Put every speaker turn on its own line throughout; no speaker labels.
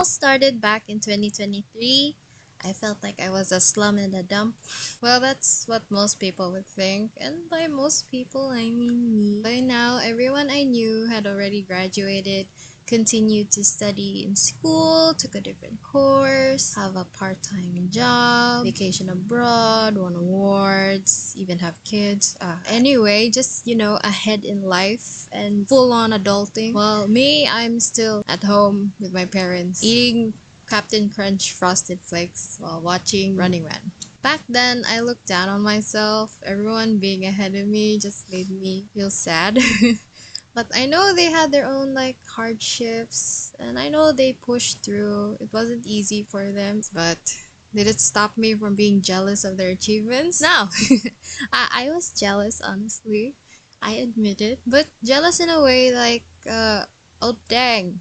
All started back in 2023. I felt like I was a slum in a dump. Well, that's what most people would think. And by most people, I mean me. By now, everyone I knew had already graduated, continued to study in school, took a different course, have a part-time job, vacation abroad, won awards, even have kids. Anyway, just, ahead in life and full-on adulting. Well, me, I'm still at home with my parents, eating Captain Crunch Frosted Flakes while watching Running Man. Back then, I looked down on myself. Everyone being ahead of me just made me feel sad. But I know they had their own hardships, and I know they pushed through. It wasn't easy for them, but did it stop me from being jealous of their achievements? No. I was jealous, honestly. I admit it. But jealous in a way oh dang,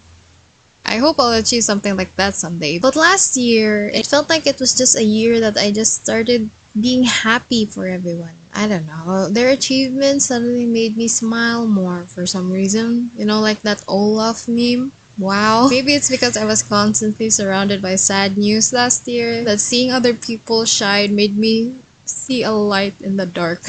I hope I'll achieve something like that someday. But last year, it felt like it was just a year that I just started being happy for everyone. I don't know. Their achievements suddenly made me smile more for some reason. Like that Olaf meme. Wow. Maybe it's because I was constantly surrounded by sad news last year that seeing other people shine made me see a light in the dark.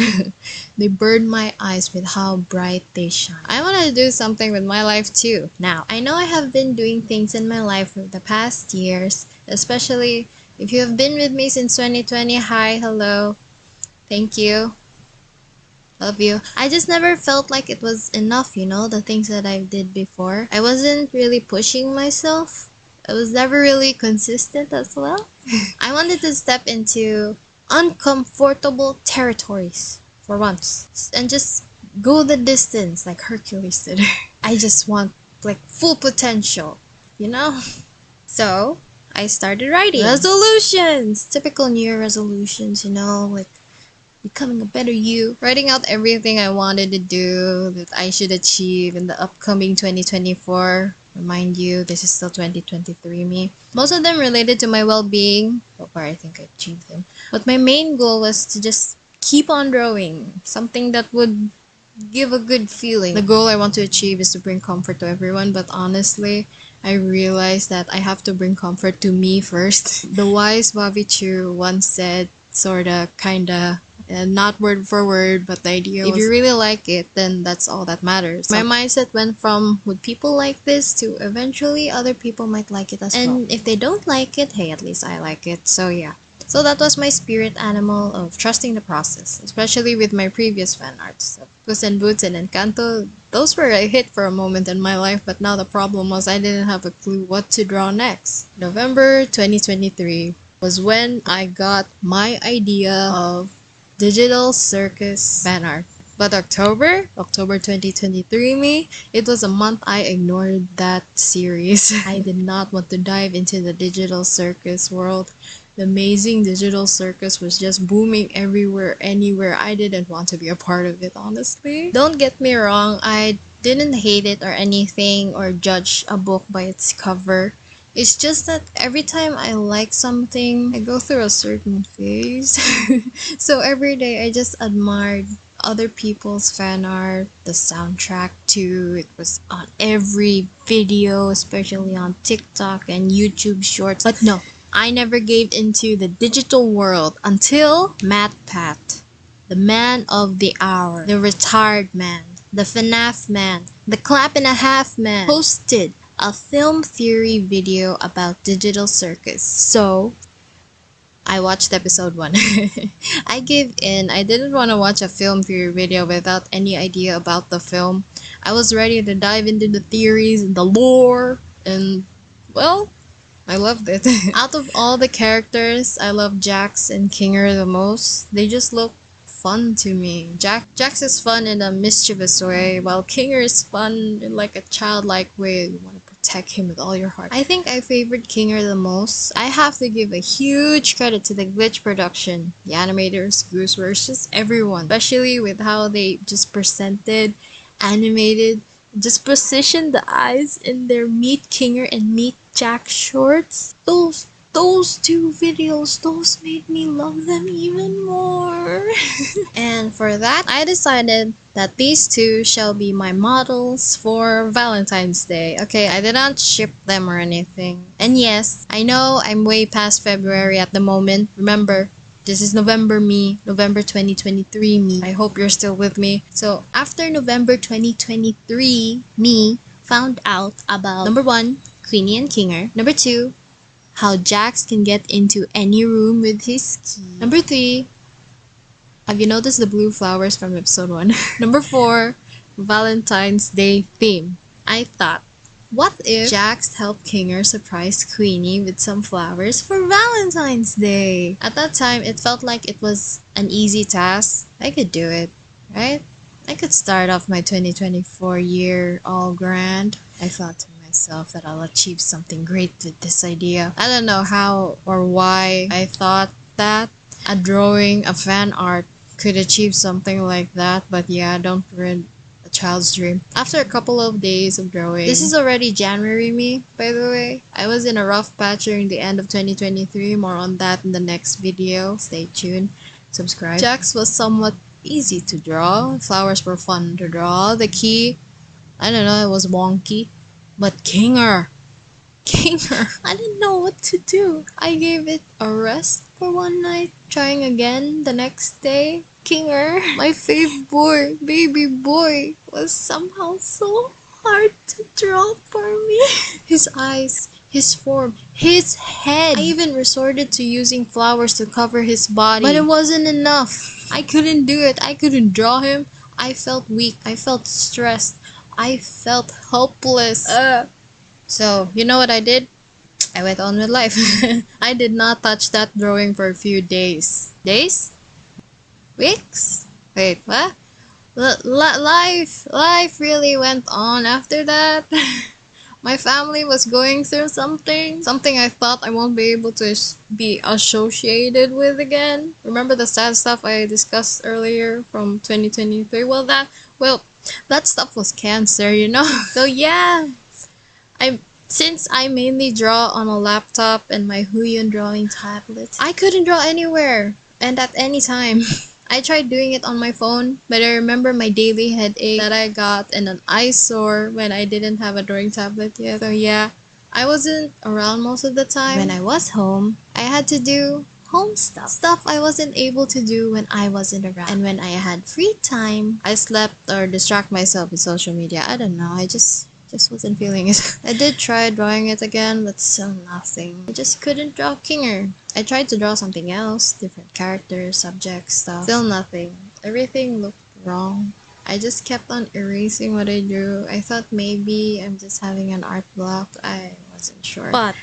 They burned my eyes with how bright they shine. I want to do something with my life too. Now, I know I have been doing things in my life for the past years, especially if you have been with me since 2020. Hi, hello. Thank you. Love you. I just never felt like it was enough, the things that I did before. I wasn't really pushing myself. I was never really consistent as well. I wanted to step into uncomfortable territories for once and just go the distance like Hercules did. I just want full potential, So I started writing resolutions, typical New Year resolutions, becoming a better you, writing out everything I wanted to do that I should achieve in the upcoming 2024. Remind you, this is still 2023 me. Most of them related to my well-being. So far, I think I achieved them. But my main goal was to just keep on drawing. Something that would give a good feeling. The goal I want to achieve is to bring comfort to everyone. But honestly, I realized that I have to bring comfort to me first. The wise Bobby Chiu once said, sorta, kinda, and not word for word, but the idea was, if you really like it, then that's all that matters. My mindset went from, would people like this, to eventually other people might like it as well. And if they don't like it, hey, at least I like it. So yeah. So that was my spirit animal of trusting the process, especially with my previous fan arts. Puss in Boots and Encanto, those were a hit for a moment in my life, but now the problem was I didn't have a clue what to draw next. November 2023 was when I got my idea of Digital Circus Fanart. But October 2023 me, it was a month I ignored that series. I did not want to dive into the digital circus world. The Amazing Digital Circus was just booming everywhere, anywhere. I didn't want to be a part of it, honestly. Don't get me wrong, I didn't hate it or anything or judge a book by its cover. It's just that every time I like something, I go through a certain phase. So every day I just admired other people's fan art, the soundtrack too. It was on every video, especially on TikTok and YouTube Shorts. But no, I never gave into the digital world until MatPat, the man of the hour, the retired man, the FNAF man, the clap and a half man, posted a film theory video about Digital Circus. So I watched episode 1. I gave in. I didn't want to watch a film theory video without any idea about the film. I was ready to dive into the theories and the lore, and well, I loved it. Out of all the characters, I love Jax and Kinger the most. They just look fun to me. Jax is fun in a mischievous way, while Kinger is fun in a childlike way. You want to protect him with all your heart. I think I favored Kinger the most. I have to give a huge credit to the glitch production, the animators, Gooseworx, just everyone, especially with how they just presented, animated, just positioned the eyes in their Meet Kinger and Meet Jax shorts. Those two videos, those made me love them even more. And for that, I decided that these two shall be my models for Valentine's Day. Okay, I did not ship them or anything. And yes, I know I'm way past February at the moment. Remember, this is November me, November 2023 me. I hope you're still with me. So after November 2023, me found out about number 1, Queenie and Kinger. Number 2, how Jax can get into any room with his key. Number 3, have you noticed the blue flowers from episode 1? Number 4, Valentine's Day theme. I thought, what if Jax helped Kinger surprise Queenie with some flowers for Valentine's Day? At that time, it felt like it was an easy task. I could do it, right? I could start off my 2024 year all grand. I thought to myself that I'll achieve something great with this idea. I don't know how or why I thought that a drawing, a fan art could achieve something like that, but yeah, don't ruin a child's dream. After a couple of days of drawing, this is already January me, by the way. I was in a rough patch during the end of 2023. More on that in the next video. Stay tuned. Subscribe. Jax was somewhat easy to draw. Flowers were fun to draw. The key, I don't know, it was wonky. But Kinger, I didn't know what to do. I gave it a rest for one night, trying again the next day. Kinger, my fave boy, baby boy, was somehow so hard to draw for me. His eyes, his form, his head. I even resorted to using flowers to cover his body, but it wasn't enough. I couldn't do it. I couldn't draw him. I felt weak. I felt stressed. I felt hopeless. So, you know what I did? I went on with life. I did not touch that drawing for a few days. Days? Weeks? Wait, what? Life really went on after that. My family was going through something I thought I won't be able to be associated with again. Remember the sad stuff I discussed earlier from 2023? Well, that stuff was cancer, you know? So yeah, since I mainly draw on a laptop and my Huion drawing tablet, I couldn't draw anywhere and at any time. I tried doing it on my phone, but I remember my daily headache that I got and an eyesore when I didn't have a drawing tablet yet. So yeah, I wasn't around most of the time. When I was home, I had to do home stuff I wasn't able to do when I wasn't around. And when I had free time, I slept or distract myself with social media. I don't know, I just wasn't feeling it. I did try drawing it again, but still nothing. I just couldn't draw Kinger. I tried to draw something else, different characters, subjects, stuff. Still nothing. Everything looked wrong. I just kept on erasing what I drew. I thought maybe I'm just having an art block. I wasn't sure. But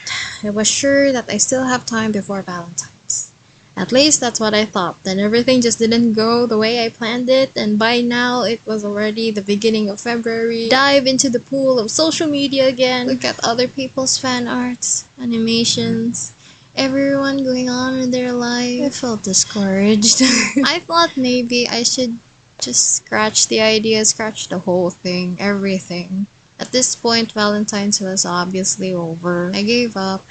I was sure that I still have time before Valentine's. At least that's what I thought. Then everything just didn't go the way I planned it, and by now it was already the beginning of February. Dive into the pool of social media again. Look at other people's fan arts, animations, everyone going on in their life. I felt discouraged. I thought maybe I should just scratch the idea, scratch the whole thing, everything. At this point, Valentine's was obviously over. I gave up.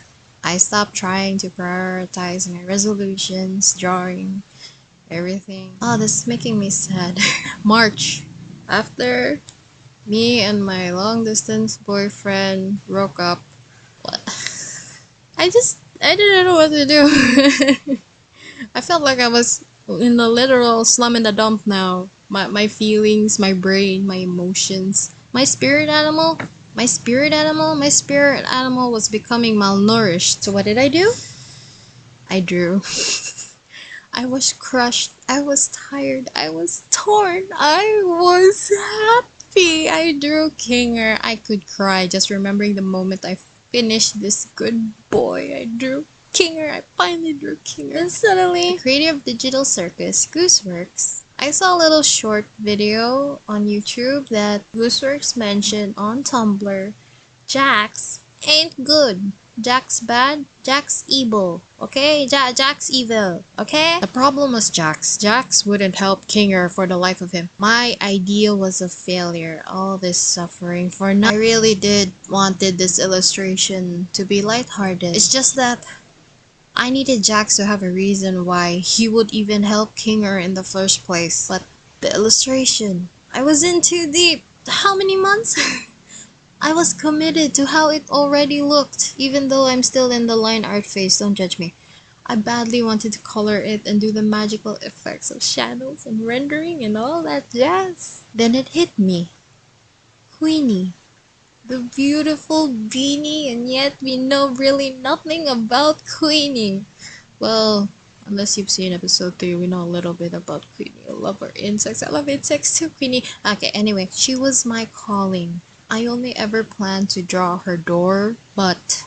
I stopped trying to prioritize my resolutions, drawing, everything. Oh, this is making me sad. March. After me and my long-distance boyfriend broke up, what? I didn't know what to do. I felt like I was in a literal slum in the dump now. My feelings, my brain, my emotions, my spirit animal was becoming malnourished. So what did I do? I drew. I was crushed. I was tired. I was torn. I was happy. I drew Kinger. I could cry just remembering the moment I finished this good boy. I drew Kinger. I finally drew Kinger. And suddenly, the creator of Digital Circus, Gooseworx, I saw a little short video on YouTube that Gooseworx mentioned on Tumblr. Jax ain't good. Jax bad. Jax evil. Okay? Jax evil. Okay? The problem was Jax. Jax wouldn't help Kinger for the life of him. My idea was a failure. All this suffering for nothing. I really did wanted this illustration to be lighthearted. It's just that I needed Jax to have a reason why he would even help Kinger in the first place. But the illustration, I was in too deep. How many months? I was committed to how it already looked. Even though I'm still in the line art phase, don't judge me. I badly wanted to color it and do the magical effects of shadows and rendering and all that jazz. Then it hit me. Queenie. The beautiful beanie, and yet we know really nothing about Queenie. Well, unless you've seen episode 3, we know a little bit about Queenie. I love her insects. I love insects too, Queenie. Okay, anyway, she was my calling. I only ever planned to draw her door, but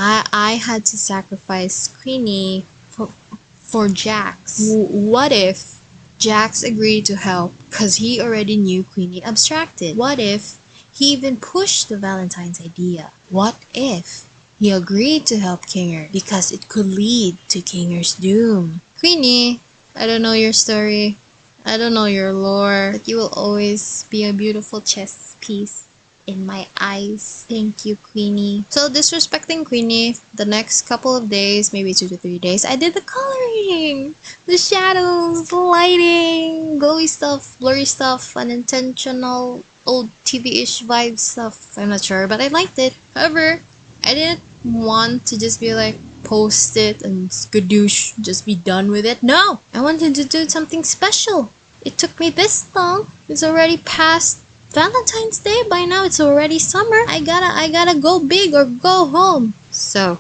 I had to sacrifice Queenie for Jax. What if Jax agreed to help because he already knew Queenie abstracted? What if he even pushed the Valentine's idea? What if he agreed to help Kinger because it could lead to Kinger's doom? Queenie, I don't know your story. I don't know your lore, but you will always be a beautiful chess piece in my eyes. Thank you, Queenie. So disrespecting Queenie, the next couple of days, maybe 2 to 3 days, I did the coloring, the shadows, the lighting, glowy stuff, blurry stuff, unintentional, old TV-ish vibe stuff. I'm not sure, but I liked it. However, I didn't want to just be like, post it and skadoosh, just be done with it. No! I wanted to do something special. It took me this long. It's already past Valentine's Day. By now it's already summer. I gotta go big or go home. So,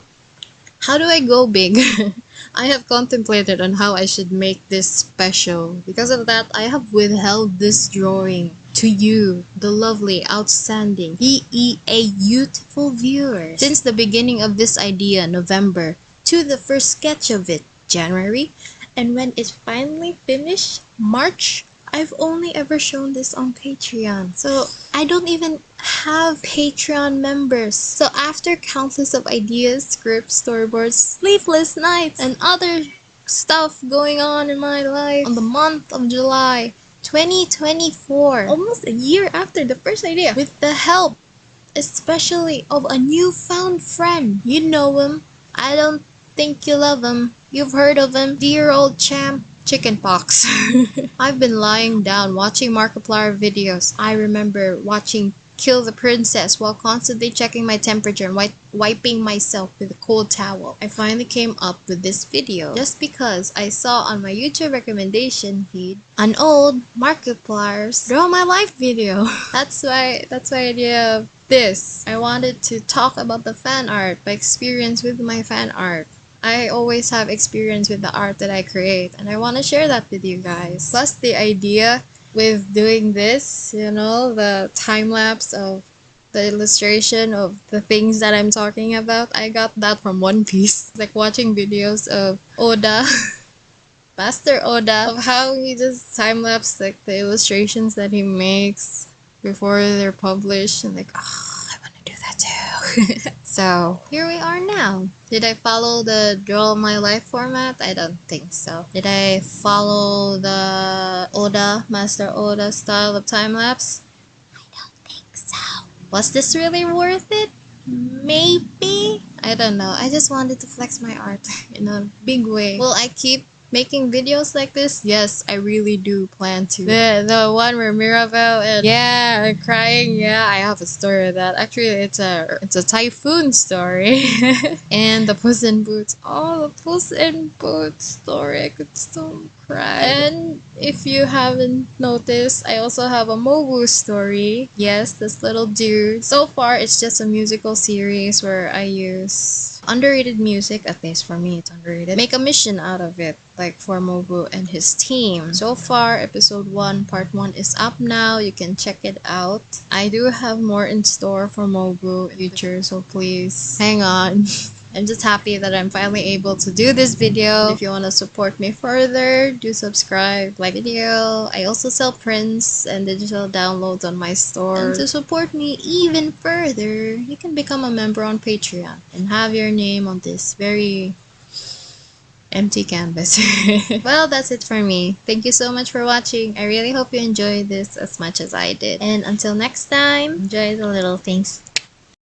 how do I go big? I have contemplated on how I should make this special. Because of that, I have withheld this drawing to you, the lovely, outstanding, beautiful viewer. Since the beginning of this idea, November, to the first sketch of it, January, and when it finally finished, March, I've only ever shown this on Patreon. So I don't even have Patreon members. So after countless of ideas, scripts, storyboards, sleepless nights, and other stuff going on in my life, on the month of July 2024, almost a year after the first idea, with the help especially of a newfound friend. You know him. I don't think you love him. You've heard of him. Dear old champ, chickenpox. I've been lying down watching Markiplier videos. I remember watching Kill the Princess while constantly checking my temperature and wiping myself with a cold towel. I finally came up with this video just because I saw on my YouTube recommendation feed an old Markiplier's Draw My Life video. That's why idea of this. I wanted to talk about the fan art, my experience with my fan art. I always have experience with the art that I create, and I want to share that with you guys. Plus the idea with doing this, you know, the time-lapse of the illustration of the things that I'm talking about, I got that from One Piece. Like watching videos of Oda, Master Oda, of how he just time-lapse like the illustrations that he makes before they're published, and like, oh, I want to do that too. So here we are now. Did I follow the Draw My Life format? I don't think so. Did I follow the Oda, Master Oda style of time-lapse? I don't think so. Was this really worth it? Maybe? I don't know. I just wanted to flex my art in a big way. Will I keep making videos like this? Yes, I really do plan to. The one where Mirabelle and crying, I have a story of that. Actually, it's a typhoon story. And the Puss in Boots. Oh, the Puss in Boots story. I could still cry. And if you haven't noticed, I also have a Mobu story. Yes, this little dude. So far, it's just a musical series where I use underrated music, at least for me it's underrated, make a mission out of it, like for Mobu and his team. So far, episode 1, part 1 is up now. You can check it out. I do have more in store for Mobu in the future, so please hang on. I'm just happy that I'm finally able to do this video. If you want to support me further, do subscribe, like the video. I also sell prints and digital downloads on my store. And to support me even further, you can become a member on Patreon and have your name on this very empty canvas. Well, that's it for me. Thank you so much for watching. I really hope you enjoyed this as much as I did. And until next time, enjoy the little things.